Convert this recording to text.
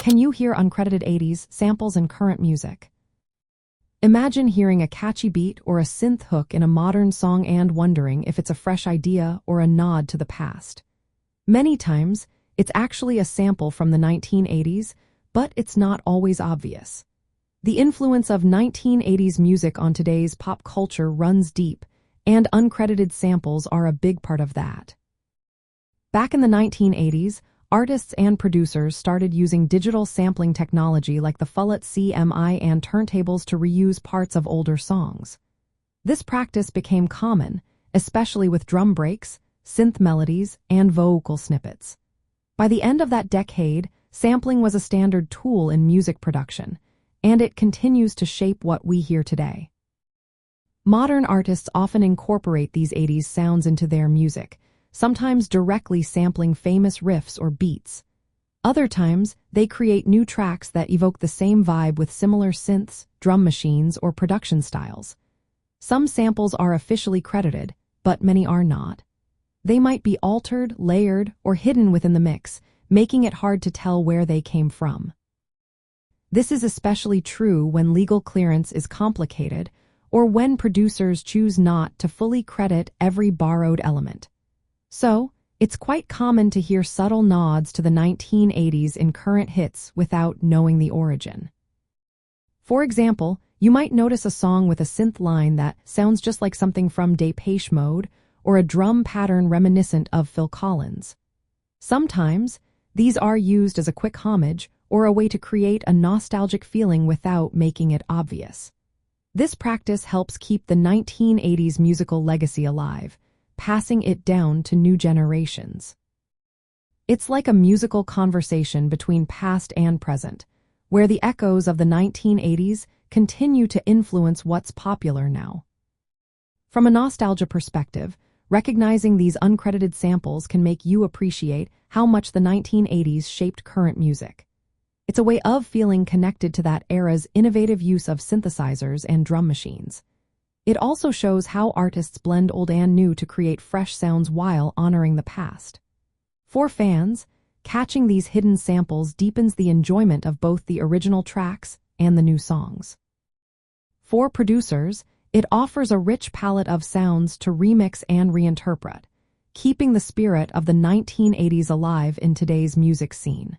Can you hear uncredited 80s samples in current music? Imagine hearing a catchy beat or a synth hook in a modern song and wondering if it's a fresh idea or a nod to the past. Many times, it's actually a sample from the 1980s, but it's not always obvious. The influence of 1980s music on today's pop culture runs deep, and uncredited samples are a big part of that. Back in the 1980s, artists and producers started using digital sampling technology like the Fullet CMI and turntables to reuse parts of older songs. This practice became common, especially with drum breaks, synth melodies, and vocal snippets. By the end of that decade, sampling was a standard tool in music production, and it continues to shape what we hear today. Modern artists often incorporate these 80s sounds into their music, sometimes directly sampling famous riffs or beats. Other times, they create new tracks that evoke the same vibe with similar synths, drum machines, or production styles. Some samples are officially credited, but many are not. They might be altered, layered, or hidden within the mix, making it hard to tell where they came from. This is especially true when legal clearance is complicated or when producers choose not to fully credit every borrowed element. So, it's quite common to hear subtle nods to the 1980s in current hits without knowing the origin. For example, you might notice a song with a synth line that sounds just like something from Depeche Mode or a drum pattern reminiscent of Phil Collins. Sometimes, these are used as a quick homage or a way to create a nostalgic feeling without making it obvious. This practice helps keep the 1980s musical legacy alive, passing it down to new generations. It's like a musical conversation between past and present, where the echoes of the 1980s continue to influence what's popular now. From a nostalgia perspective, recognizing these uncredited samples can make you appreciate how much the 1980s shaped current music. It's a way of feeling connected to that era's innovative use of synthesizers and drum machines. It also shows how artists blend old and new to create fresh sounds while honoring the past. For fans, catching these hidden samples deepens the enjoyment of both the original tracks and the new songs. For producers, it offers a rich palette of sounds to remix and reinterpret, keeping the spirit of the 1980s alive in today's music scene.